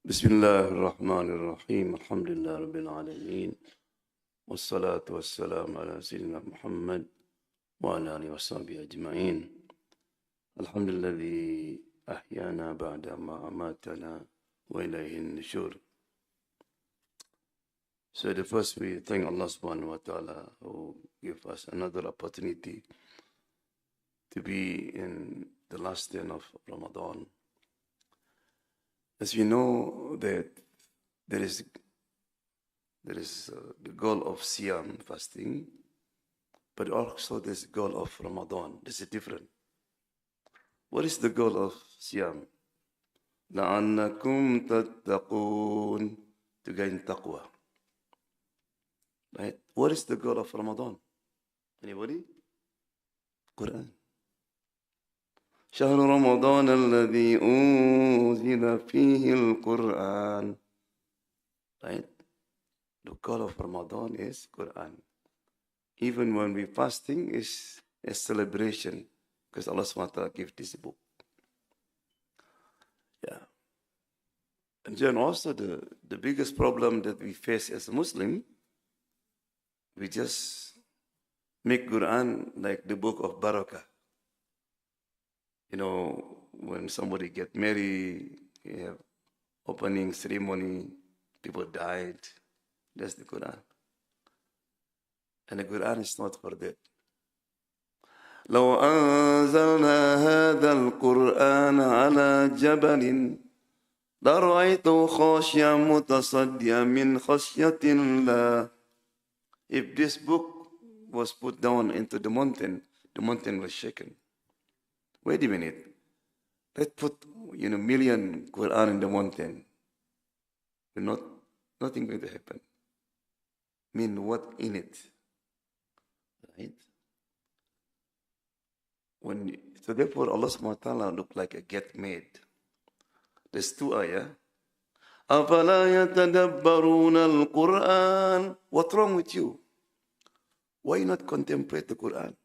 بسم الله الرحمن الرحيم الحمد لله رب العالمين والصلاة والسلام على سيدنا محمد وعلى آله وصحبه أجمعين. الحمد لله الذي أحيانا بعد ما أماتنا وإليه النشور. So the first we thank Allah subhanahu wa ta'ala who gave us another opportunity to be in the last day of Ramadan. As we know that there is the goal of Siyam, fasting, but also there's the goal of Ramadan. This is different. What is the goal of Siyam? لَعَلَّكُمْ تَتَّقُونَ, to gain taqwa. Right? What is the goal of Ramadan? Anybody? Quran. شهر رمضان الذي أنزل فيه القرآن. Right? The goal of Ramadan is Quran. Even when we fasting is a celebration because Allah SWT gave this book. Yeah. And then also the biggest problem that we face as a Muslim, we just make Quran like the book of Barakah. You know, when somebody get married, you have opening ceremony, people died. That's the Quran. And the Quran is not for that. لو أنزلنا هذا القرآن على جبل لرأيته خاشعا متصدعا من خشية الله. If this book was put down into the mountain was shaken. Wait a minute. Let's put million Quran in the mountain. Nothing going to happen. What in it? Right? So therefore Allah subhanahu wa ta'ala looked like a get made. There's two ayah. أَفَلَا يَتَدَبَّرُونَ الْقُرْآنَ. What's wrong with you? Why not contemplate the Quran?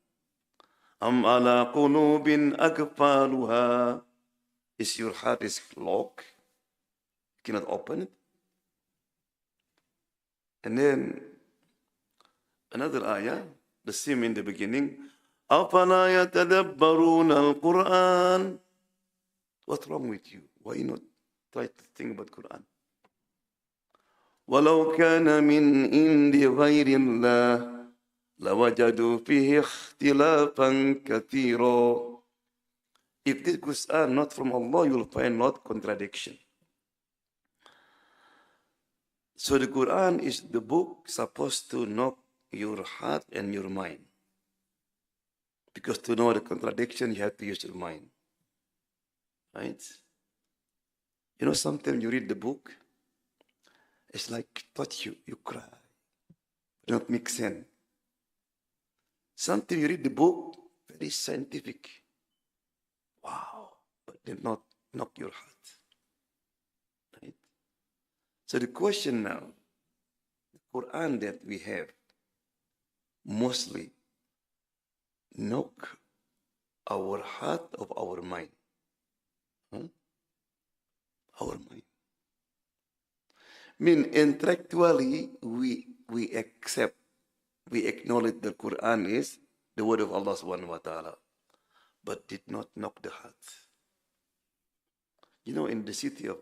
أَمْ عَلَىٰ قُلُوبٍ أَقْفَالُهَا. Is your heart is locked? You cannot open it? And then another ayah, the same in the beginning. أَفَلَا يَتَدَبَّرُونَ الْقُرْآنَ. What's wrong with you? Why not try to think about Quran? وَلَوْ كَانَ مِنْ عِنْدِ غَيْرِ اللَّهِ لَوَجَدُوا فِيهِ اخْتِلَافًا كَثِيرًا. If these goods are not from Allah, you will find not contradiction. So the Quran is the book supposed to knock your heart and your mind. Because to know the contradiction, you have to use your mind. Right? Sometimes you read the book, it's like touch you, you cry. It don't make sense. Sometimes you read the book, very scientific. Wow, but did not knock your heart. Right? So the question now, the Quran that we have mostly knock our heart of our mind. Our mind. Intellectually, we accept, we acknowledge the Quran is the word of Allah subhanahu wa ta'ala, but did not knock the heart. In the city of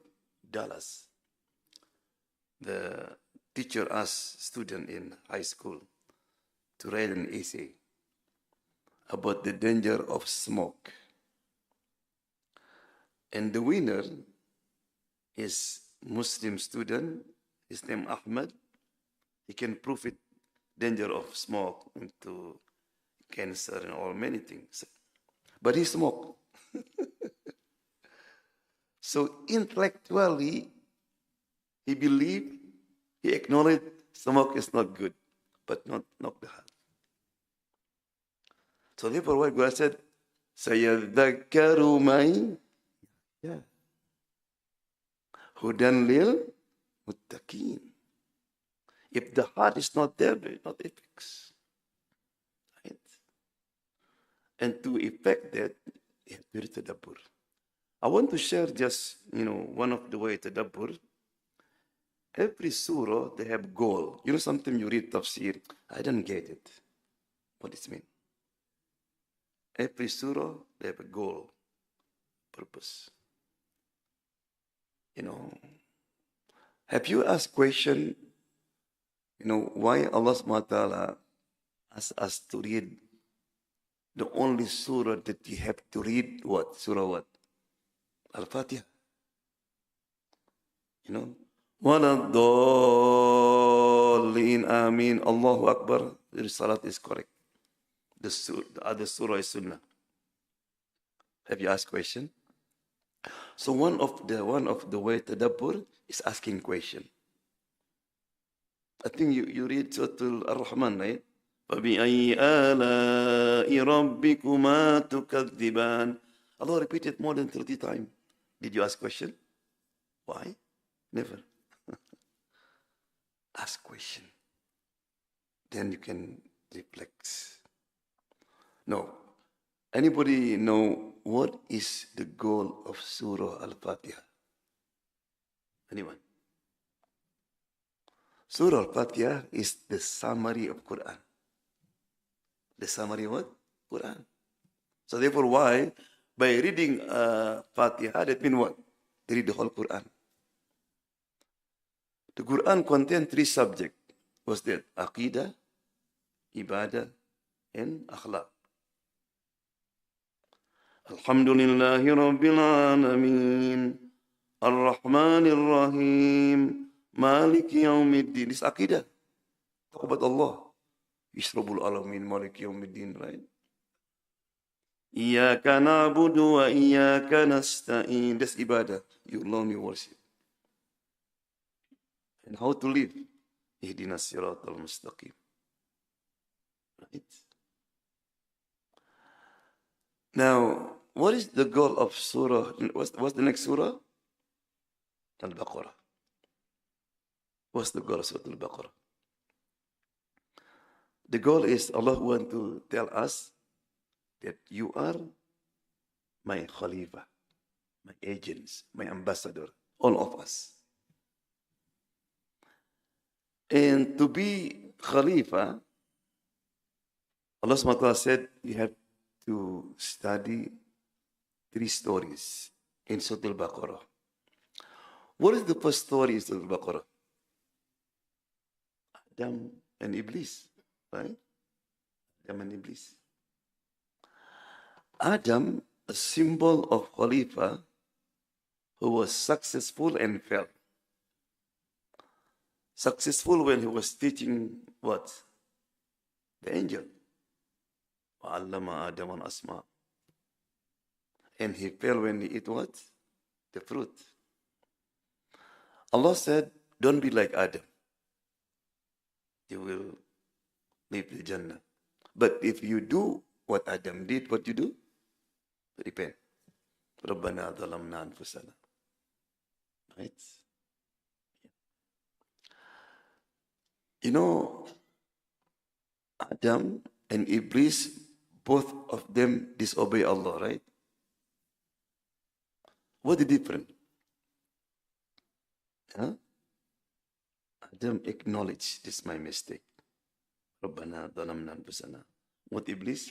Dallas, the teacher asked student in high school to write an essay about the danger of smoke. And the winner is Muslim student, his name Ahmed. He can prove it, danger of smoke into cancer and all many things. But he smoked. So intellectually, he believed, he acknowledged smoke is not good, but not the heart. So therefore what God said, سَيَذَّكَّرُ مَن هُدًى لِلْمُتَّقِينَ. If the heart is not there, there is not effects. Right? And to effect that, you have to read tadabbur. I want to share just, one of the way tadabbur. Every surah, they have goal. Sometimes you read tafsir, I don't get it. What does it mean? Every surah, they have a goal, purpose. You know, have you asked question, why Allah subhanahu wa ta'ala asked us to read the only surah that you have to read what? Surah what? Al-Fatiha. Wala dallin, Ameen, Allahu Akbar. The salat is correct. The other surah is sunnah. Have you asked question? So one of the way tadabbur is asking question. I think you read Surah Ar-Rahman, right? فَبِأَيِّ آلَاءِ رَبِّكُمَا تُكَذِّبَانِ. Allah repeated more than 30 times. Did you ask question? Why? Never. Ask question. Then you can reflect. No. Anybody know what is the goal of Surah Al-Fatiha? Anyone? Surah Al-Fatiha is the summary of Quran. The summary of what? Quran. So therefore, why? By reading Fatiha, that means what? They read the whole Quran. The Quran contains 3 subjects. What's that? Aqidah, Ibadah, and Akhlaq. Alhamdulillahi Rabbil Alameen, Ar-Rahman Ar-Rahim, Maliki Yawmiddin. This is Aqidah. Talk about Allah. Ishrabul Alamin, Maliki Yawmiddin, right? Iyaka na'budu wa iyaka nasta'in. That's Ibadah. You alone you worship. And how to live? Ihdinas siratal mustaqim. Right? Now, what is the goal of surah? What's the next surah? Al-Baqarah. What's the goal of Surah Al-Baqarah? The goal is Allah want to tell us that you are my Khalifa, my agents, my ambassador, all of us. And to be Khalifa, Allah subhanahu wa ta'ala said you have to study 3 stories in Surah Al-Baqarah. What is the first story in Surah Al-Baqarah? Adam and Iblis, right? Adam and Iblis. Adam, a symbol of Khalifa who was successful and failed. Successful when he was teaching what? The angel. وَعَلَّمَ آدَمَ الْأَسْمَاءَ. And he failed when he ate what? The fruit. Allah said, don't be like Adam. You will leave the Jannah. But if you do what Adam did, what you do? Repent. رَبَّنَا ظَلَمْنَا أَنفُسَنَا. Right? Adam and Iblis, both of them disobey Allah, right? What the difference? Adam acknowledged this is my mistake. رَبَّنَا ظَلَمْنَا أَنفُسَنَا. What Iblis?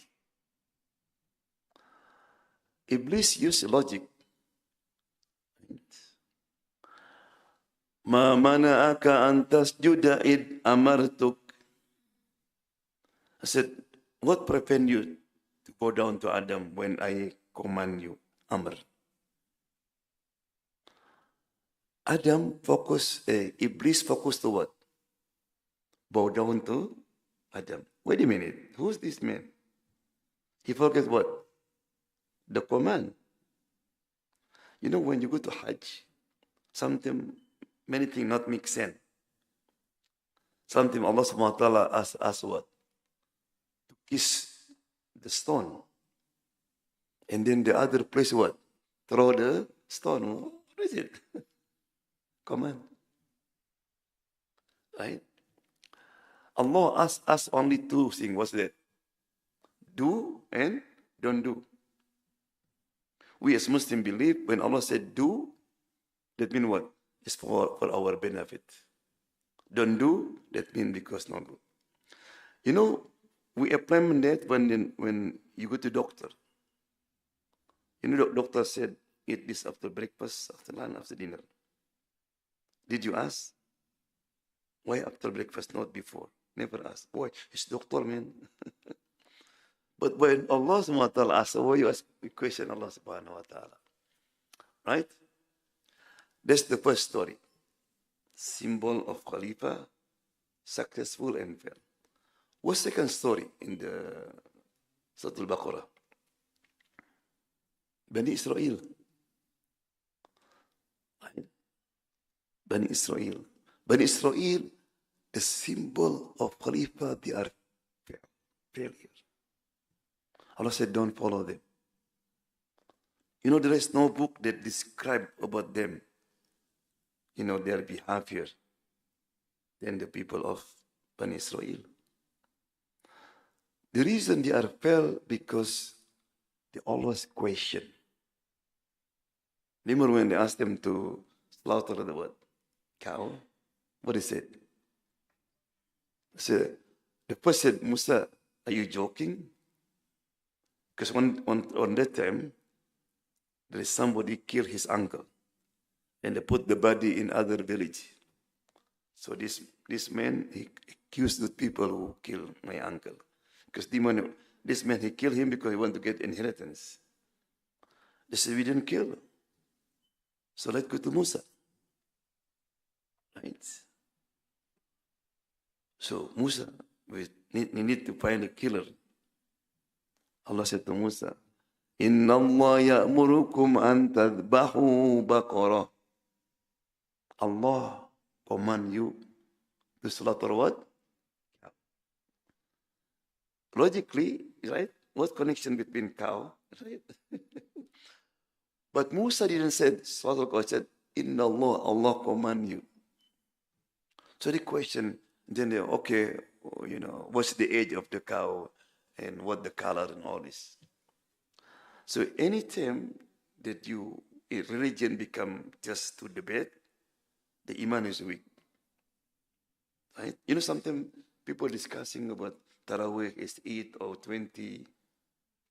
Iblis used logic. مَا مَنَعَكَ أَن تَسْجُدَ إِذْ أَمَرْتُكَ. I said, what prevent you to go down to Adam when I command you? Amr. Iblis focused to what? Bow down to Adam. Wait a minute, who's this man? He forgets what? The command. When you go to Hajj, sometimes many things not make sense. Sometimes Allah subhanahu wa ta'ala asks us what? To kiss the stone. And then the other place what? Throw the stone. What is it? Command. Right? Allah asks us only 2 things. What's that? Do and don't do. we as Muslims believe when Allah said do, that means what? It's for our benefit. Don't do, that means because not good. You know, we implement that when you go to doctor. You know, the doctor said, eat this after breakfast, after lunch, after dinner. Did you ask? Why after breakfast, not before? Never ask. Why? It's doctor, man. But when Allah subhanahu wa ta'ala asks, why you ask the question Allah subhanahu wa ta'ala? Right? That's the first story. Symbol of Khalifa, successful and fail. What's the second story in the Surah Al-Baqarah? Bani Israel. Right? Bani Israel. Bani Israel, the symbol of Khalifa, they are failure. Allah said, don't follow them. You know, there is no book that describes about them, you know, their behavior than the people of Bani Israel. The reason they are fail because they always question. Remember when they asked them to slaughter the what? Cow? What is it? So the first said, Musa, are you joking? Because on that time, there is somebody killed his uncle. And they put the body in other village. So this man, he accused the people who killed my uncle. Because this man, he killed him because he wanted to get inheritance. They said, we didn't kill him. So let's go to Musa. Right? So Musa, we need to find a killer. Allah said to Musa, Inna Allah ya'murukum an tadbahu baqarah. Allah command you to slaughter what? Logically, right? What connection between cow? Right? But Musa didn't say slaughter cow. He said, Inna Allah, Allah command you. So the question, then they, okay, you know, what's the age of the cow and what the color and all this. So anytime that a religion become just to debate, the iman is weak. Right? You know, sometimes people discussing about Tarawih is 8 or 20,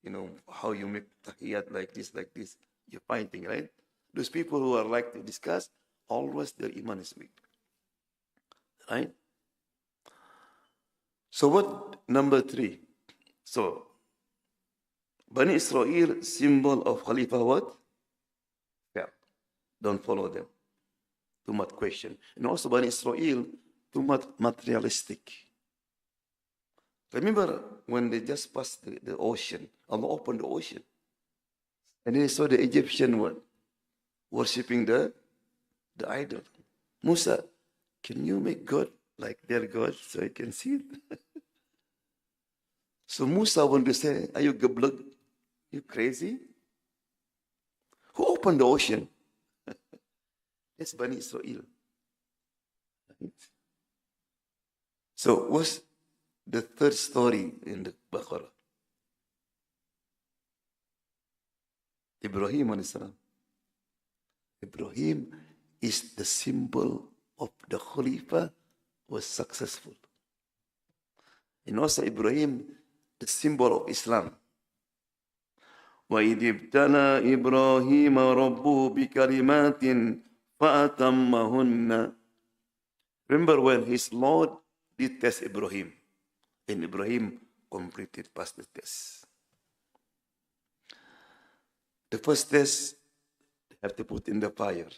you know, how you make tahiyat like this, you're fighting, right? Those people who are like to discuss, always their iman is weak. Right? So what, number 3? So, Bani Israel, symbol of Khalifa what? Yeah. Don't follow them. Too much question. And also Bani Israel, too much materialistic. Remember when they just passed the ocean, Allah opened the ocean. And they saw the Egyptian what? Worshipping the idol. Musa, can you make God like their God so I can see it? So Musa wanted to say, are you gablug? You crazy? Who opened the ocean? It's Bani Israel. Right? So what's the third story in the Baqarah? Ibrahim alayhi salam. Ibrahim is the symbol of the Khalifa was successful. And also Ibrahim, the symbol of Islam. وَإِذِ ابْتَلَى إِبْرَاهِيمَ رَبُّهُ بِكَلِمَاتٍ فَأَتَمَّهُنَّ. Remember when his Lord did test Ibrahim, and Ibrahim completed, passed the test. The first test, they have to put in the fire.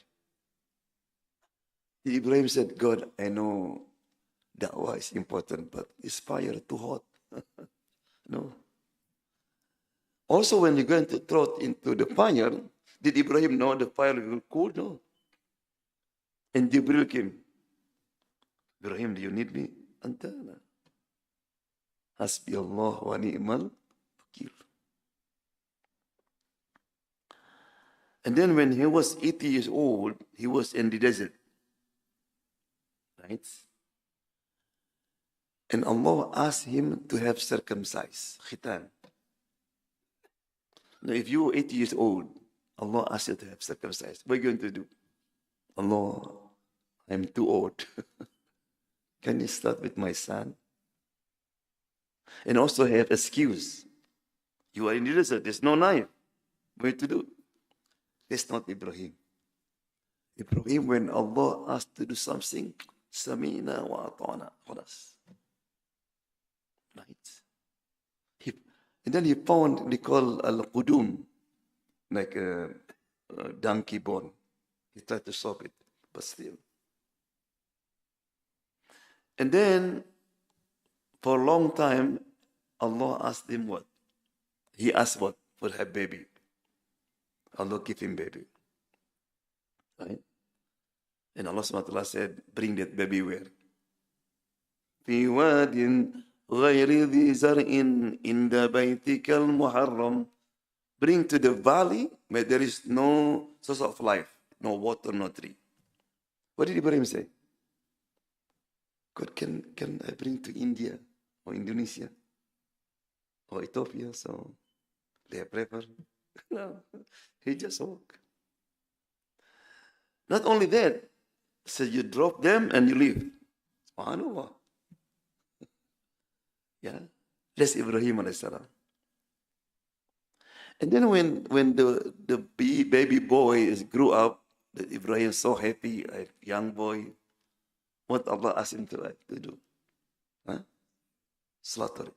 Ibrahim said, God, I know da'wah is important, but is fire too hot? No. Also, when you're going to throw it into the fire, did Ibrahim know the fire will cool? No. And Jibril came. Ibrahim, do you need me? Antana. Hasbi Allah wa ni'mal wakil. And then when he was 80 years old, he was in the desert. Right? And Allah asked him to have circumcised, khitan. Now, if you're 80 years old Allah asks you to have circumcised. What are you going to do? Allah, I'm too old. Can you start with my son? And also have excuse. You are in the desert, there's no knife. What to do? That's not Ibrahim. Ibrahim, when Allah asked to do something, Samina wa ata'na. Right? And then he found, they call al-qudum, like a donkey bone. He tried to solve it, but still. And then, for a long time, Allah asked him what? He asked what? For have baby. Allah give him baby. Right? And Allah subhanahu wa ta'ala said, bring that baby where? في واد غير ذي زرع عند بيتك المحرم. Bring to the valley where there is no source of life, no water, no tree. What did Ibrahim say? God, can I bring to India or Indonesia or Ethiopia? So they prefer. No, he just walked. Not only that, so you drop them and you leave. SubhanAllah. Yeah, that's Ibrahim alayhi salam. And then when the baby boy grew up, that Ibrahim so happy, a young boy, what Allah asked him to do? Huh? Slaughter it.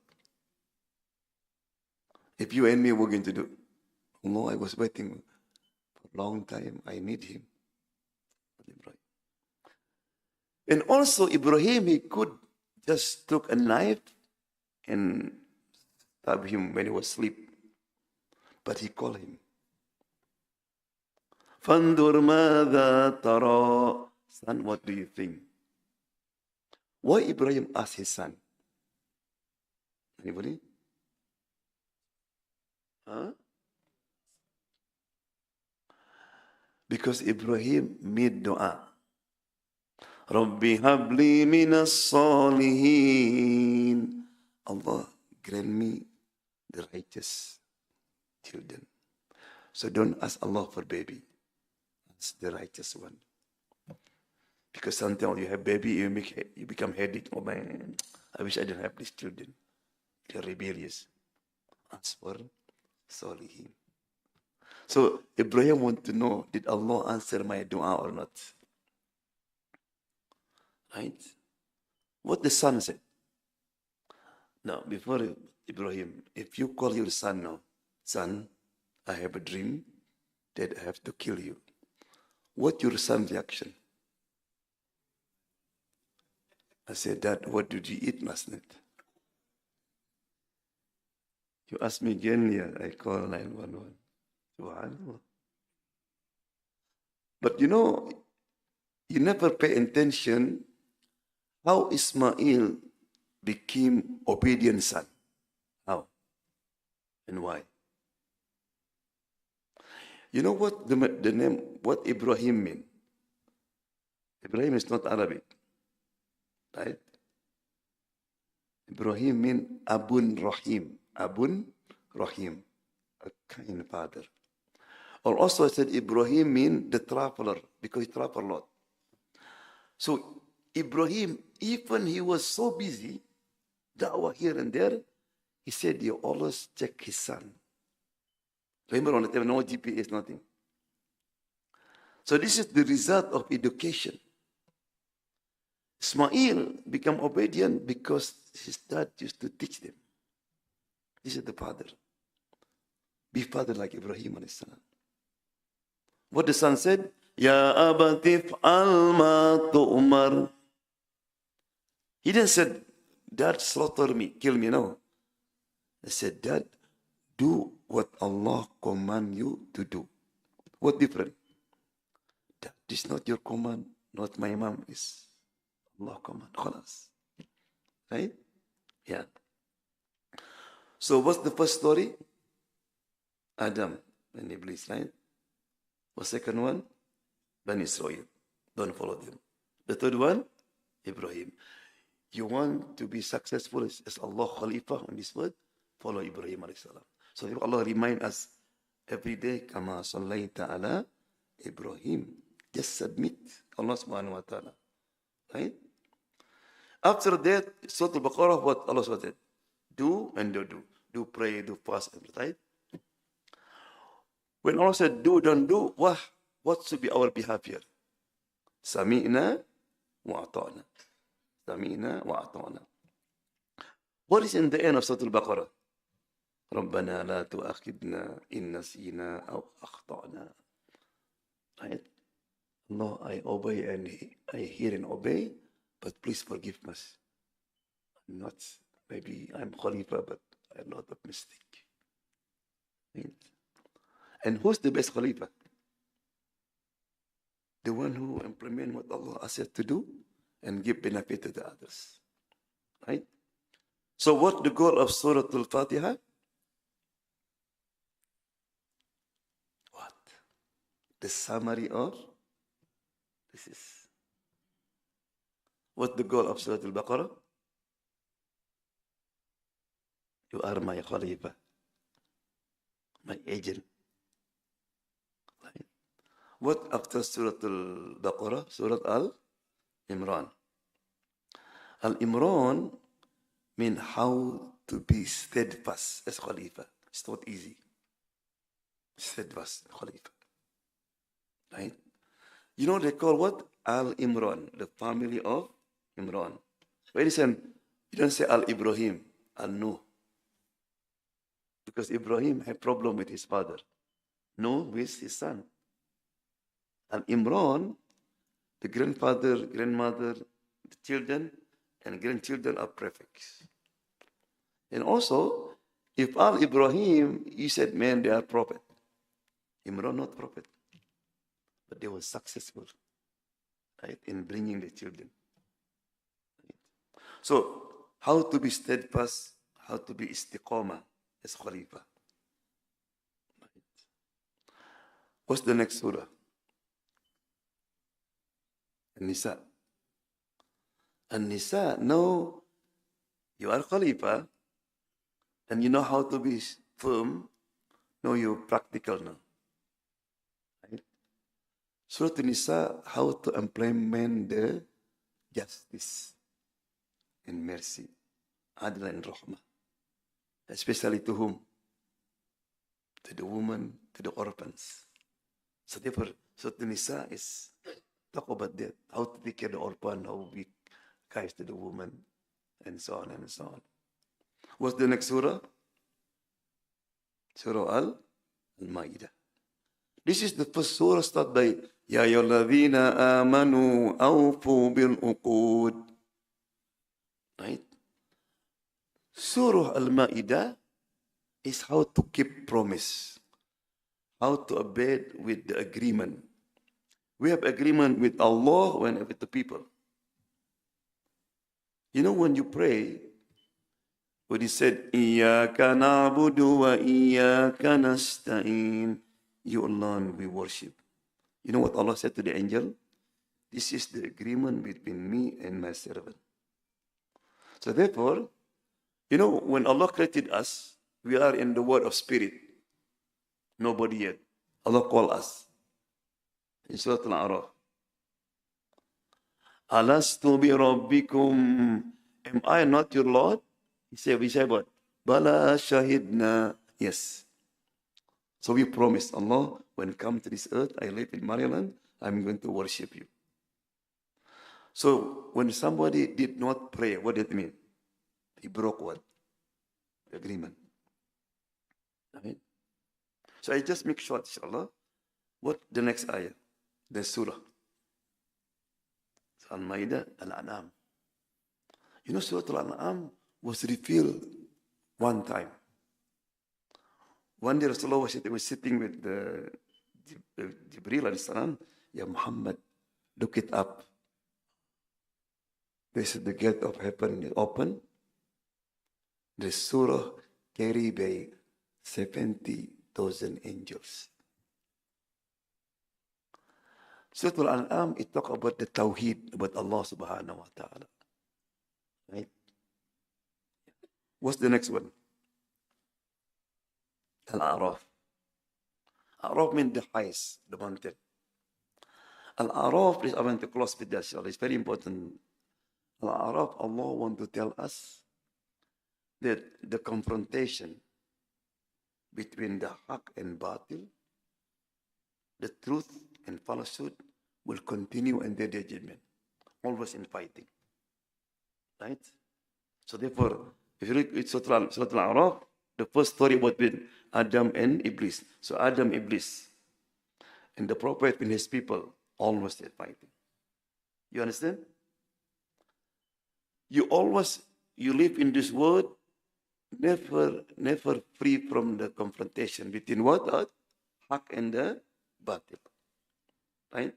If you and me were going to do, no, I was waiting for a long time. I need him. And also Ibrahim, he could just took a knife and stab him when he was asleep. But he called him. Fandur madha tara. Son, what do you think? Why Ibrahim asked his son? Anybody? Huh? Because Ibrahim made dua. Rabbi habli minas salihin. Allah grant me the righteous children. So don't ask Allah for baby. It's the righteous one. Because sometimes you have baby, you become headache. Oh man, I wish I didn't have these children. They're rebellious. Ask for Salihin. So Ibrahim want to know, did Allah answer my dua or not? Right? What the son said. Now, before Ibrahim, if you call your son now, son, I have a dream that I have to kill you. What's your son's reaction? I said, Dad, what did you eat last night? You ask me again, yeah, I call 911. SubhanAllah. But you know, you never pay attention how Ismail became obedient son. How? And why? You know what the name, what Ibrahim mean? Ibrahim is not Arabic, right? Ibrahim mean Abun Rahim. Abun Rahim, a kind father. Or also I said Ibrahim mean the traveler, because he traveled a lot. So Ibrahim, even he was so busy, da'wah here and there, he said he always check his son. Remember on the time, no GPS, nothing. So this is the result of education. Ismail became obedient because his dad used to teach them. This is the father. Be father like Ibrahim alayhi salam. What the son said? Ya abatif al-ma tu'mar. He didn't say, Dad, slaughter me, kill me. No. He said, Dad, do what Allah command you to do. What different? That is not your command, not my imam, is Allah command. Khalas. Right? Yeah. So what's the first story? Adam and Iblis, right? The second one? Bani Israel. Don't follow them. The third one? Ibrahim. You want to be successful as Allah Khalifa on this world? Follow Ibrahim alayhi salam. So Allah remind us every day, kama sallaita ala Ibrahim. Just submit Allah subhanahu wa ta'ala. Right? After that, Surah Al-Baqarah, what Allah said? Do and don't do. Do pray, do fast, right? When Allah said do, don't do, what should be our behavior? Sami'na wa ata'na. Sami'na wa ata'na. What is in the end of Surah Al-Baqarah? ربنا لا تؤاخذنا إن نسينا أو أخطأنا. Right? No, I obey and I hear and obey, but please forgive us. Not, maybe I'm Khalifa, but I have a lot of mistake. Right? And who's the best Khalifa? The one who implement what Allah asked to do and give benefit to the others. Right? So what the goal of Surah Al-Fatiha? What? The summary of this is. What the goal of Surah Al-Baqarah? You are my Khalifa, my agent. Right? What after Surah Al-Baqarah? Surah Al-Imran. Al-Imran mean how to be steadfast as Khalifa. It's not easy. Steadfast Khalifa. Right? You know they call what? Al-Imran, the family of Imran. But listen, you don't say Al-Ibrahim, Al-Nuh. Because Ibrahim had problem with his father. Nuh with his son. Al-Imran, the grandfather, grandmother, the children, and grandchildren are prefix. And also, if Al-Ibrahim, you said, man, they are prophet. Imran not prophet. But they were successful, right, in bringing the children. Right? So, how to be steadfast, how to be istiqamah as Khalifa. Right? What's the next surah? An-Nisa. An-Nisa, no, you are Khalifa, and you know how to be firm. No, you're practical now. Right? Surah An-Nisa, how to implement the justice and mercy, adl and rahmah. Especially to whom? To the woman, to the orphans. So therefore, Surah An-Nisa is talk about that, how to take care of the orphan, how we kind to the woman, and so on and so on. What's the next surah? Surah Al-Ma'idah. This is the first surah started by Ya ayyuhalladhina amanu awfu bil uqud. Right? Surah Al-Ma'idah is how to keep promise, how to abide with the agreement. We have agreement with Allah and with the people. You know when you pray, when he said, Iyaka na'budu wa iyaka nasta'in, you alone we worship. You know what Allah said to the angel? This is the agreement between me and my servant. So therefore, you know, when Allah created us, we are in the world of spirit. Nobody yet. Allah called us. In Surah Al-A'raf. Alastu bi rabbikum. Am I not your Lord? We say what? Bala shahidna. Yes. So we promised Allah, when I come to this earth, I live in Maryland, I'm going to worship you. So when somebody did not pray, what did it mean? He broke what? The agreement. Right? So I just make short, inshallah. What the next ayah? The surah. Al-Ma'idah, Al-An'am. You know, Surah Al-An'am was revealed one time. One day Rasulullah was sitting with the Jibreel alayhi salam. Ya Muhammad, look it up. This is the gate of heaven is open. The surah carried by 70,000 angels. Surah Al-An'am, it talks about the Tawheed, about Allah subhanahu wa ta'ala. Right? What's the next one? Al-A'raf. Araf means the highest, the mountain. Al-Araf, please, I want to close with that. It's very important. Al-Araf, Allah want to tell us that the confrontation between the haq and batil, the truth and falsehood, will continue in the day of judgment, always in fighting. Right? So therefore, if you read Surah Al-A'raf, the first story about Adam and Iblis. So Adam, Iblis, and the Prophet and his people, always they're fighting. You understand? You live in this world, never free from the confrontation between what? Haq and the batil. Right?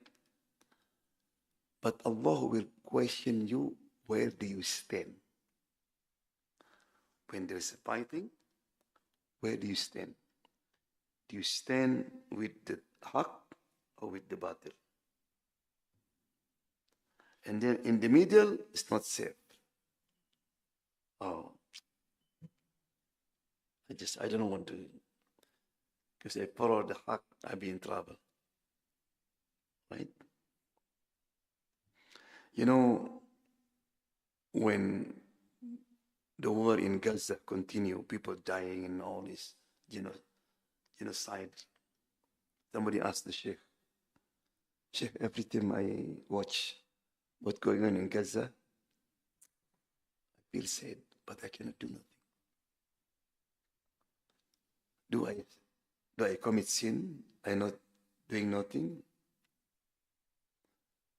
But Allah will question you, where do you stand? When there is a fighting, where do you stand? Do you stand with the haq or with the batil? And then in the middle, it's not safe. Oh, I don't want to, because I follow the haq, I'll be in trouble. Right? You know, when the war in Gaza continue, people dying and all this, genocide. Somebody asked the Sheikh, every time I watch what's going on in Gaza, I feel sad, but I cannot do nothing. Do I commit sin? I'm not doing nothing.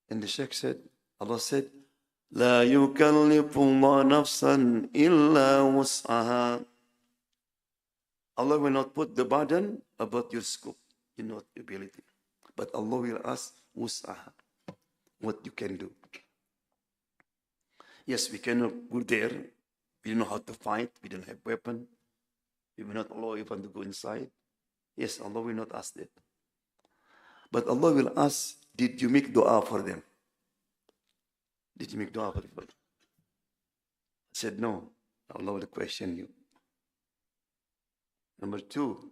And the Sheikh said, Allah said, لا يكلف الله نفسا إلا وسعها. Allah will not put the burden about your scope, your ability. But Allah will ask, wus'aha, what you can do. Yes, we cannot go there. We don't know how to fight. We don't have weapon. We will not allow everyone to go inside. Yes, Allah will not ask that. But Allah will ask, did you make dua for them? Did you make dua for them? I said, no. Allah will question you. Number two,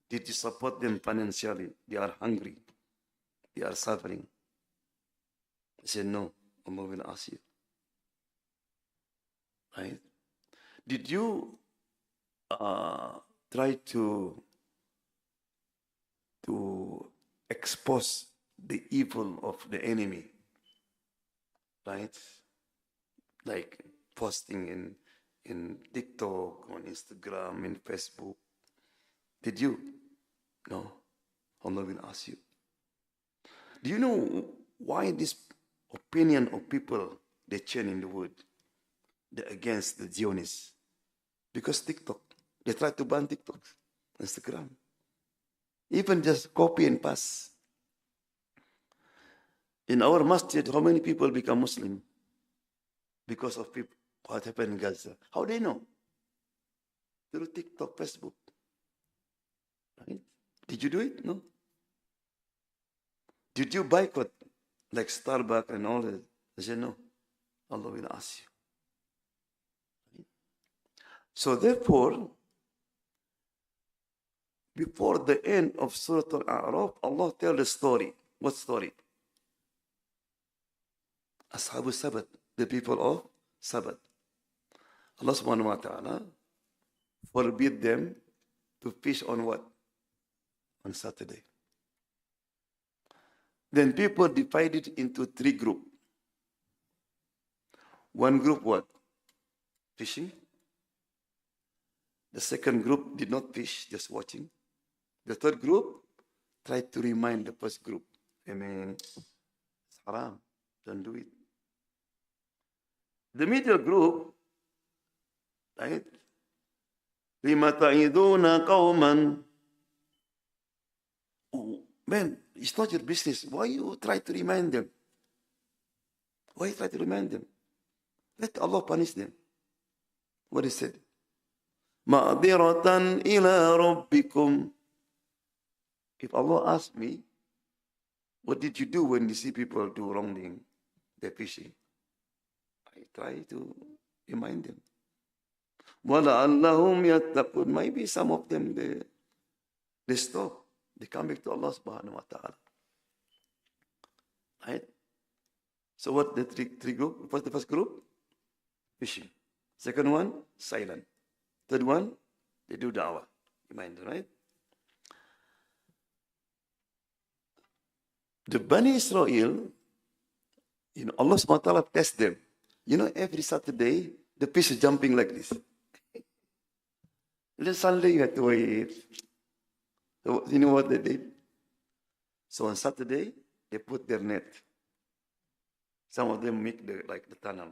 did you support them financially? They are hungry. They are suffering. I said, no. Allah will ask you. Right? Did you try to expose the evil of the enemy? Right? Like posting in TikTok, on Instagram, in Facebook. Did you? No. Allah will ask you. Do you know why this opinion of people, they change in the world? They're against the Zionists. Because TikTok. They try to ban TikTok, Instagram. Even just copy and paste. In our masjid, how many people become Muslim? Because of what happened in Gaza. How do they know? Through TikTok, Facebook. Right? Did you do it? No. Did you boycott like Starbucks and all that? I said, no. Allah will ask you. Right? So therefore, before the end of Surah Al-A'raf, Allah tells the story. What story? Ashabu Sabat, the people of Sabat. Allah subhanahu wa ta'ala forbid them to fish on what? On Saturday. Then people divided into 3 groups. One group what? Fishing. The second group did not fish, just watching. The third group tried to remind the first group, it's haram, don't do it. The middle group, right? لِمَ تَعِذُونَ قَوْمًا. Oh, man, it's not your business. Why you try to remind them? Why you try to remind them? Let Allah punish them. What he said? مَعْذِرَةً إِلَىٰ رَبِّكُمْ. If Allah asks me, what did you do when you see people do wrong thing? They're fishing. I try to remind them. وَلَعَلَّهُمْ يَتَّقُونَ. Maybe some of them, they stop. They come back to Allah subhanahu wa ta'ala. Right? So what the three group? What's the first group? Fishing. Second one, silent. Third one, they do da'wah. You mind, right? The Bani Israel, Allah subhanahu wa ta'ala tests them. Every Saturday, the fish is jumping like this. Then Sunday, you have to wait. So, you know what they did? So on Saturday, they put their net. Some of them make the tunnel.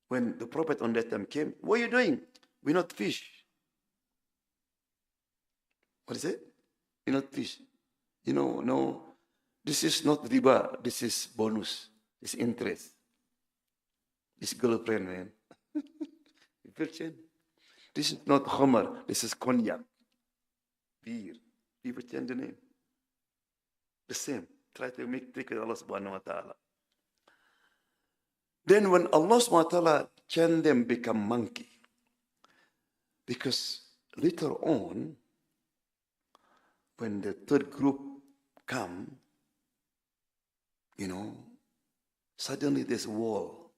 When the Prophet on that time came, what are you doing? We're not fish. What is it? We're not fish. No, this is not riba. This is bonus. This is interest. This girlfriend, man. You feel change? This is not Homer. This is cognac. Beer. People change the name. The same. Try to make trick with Allah subhanahu wa ta'ala. Then when Allah subhanahu wa ta'ala can them become monkey. Because later on, when the third group come, suddenly there's a wall.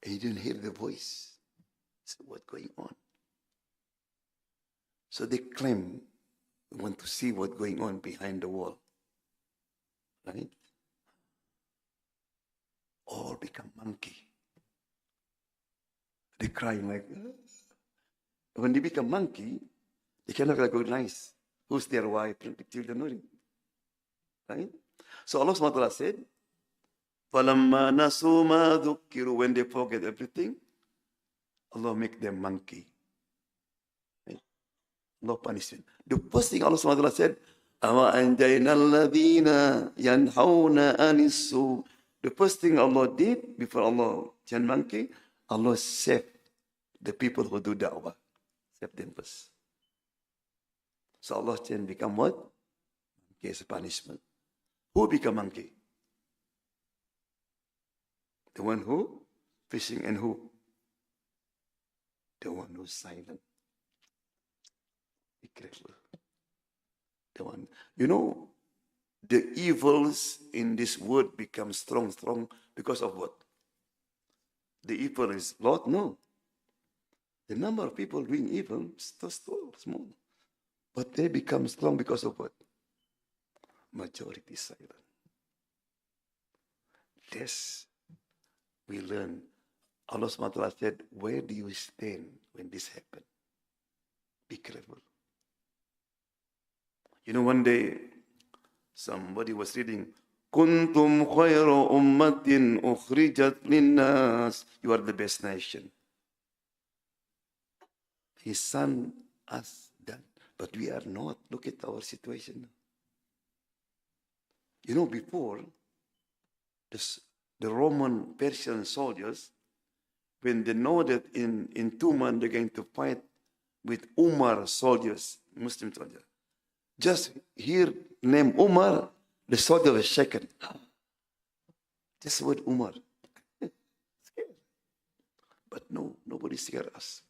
And you didn't hear the voice. So what's going on? So they claim, want to see what's going on behind the wall. Right? All become monkey. They crying like, when they become monkey, they cannot recognize who's their wife and the children. Right? So Allah subhanahu wa ta'ala said, فَلَمَّا نَسُوا مَا ذُكِّرُوا, when they forget everything, Allah make them monkey. Right? No punishment. The first thing Allah subhanahu wa ta'ala said, أَوَأَنْجَيْنَا الَّذِينَ يَنْحَوْنَ عَنِ السُّوءِ. The first thing Allah did, before Allah turned monkey, Allah saved the people who do da'wah. Saved them first. So Allah can become what? Monkey as a punishment. Who become monkey? The one who? Fishing, and who? The one who's silent. Be careful. The one. The evils in this world become strong because of what? The evil is a lot? No. The number of people doing evil is still small. But they become strong because of what? Majority silent. This we learn. Allah subhanahu wa ta'ala said, where do you stand when this happens? Be careful. One day, somebody was reading, Kuntum khayra ummatin ukhrijat linnas. You are the best nation. His son asked that, but we are not. Look at our situation. Before, the Roman, Persian soldiers, when they know that in 2 months they're going to fight with Umar soldiers, Muslim soldiers, just hear name Umar, the soldier was shaken. Just the word Umar. But no, nobody scared us.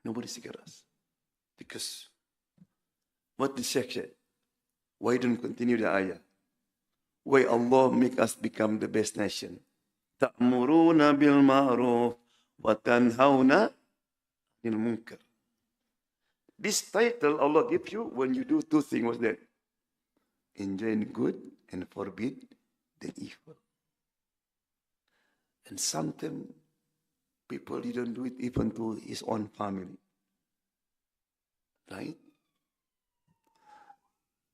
Nobody scared us. Because what the Sheikh said, why don't continue the ayah? Why Allah make us become the best nation? Ta'muruna bil ma'ruf wa tanhauna anil munkar. This title Allah gives you when you do 2 things. What's that? Enjoin good and forbid the evil. And sometimes people didn't do it even to his own family. Right?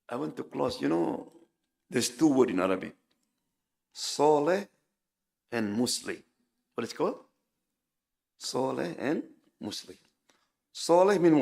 I want to close. There's 2 words in Arabic. Soleh and Musli. What is it called? Soleh and Musli. Soleh means what?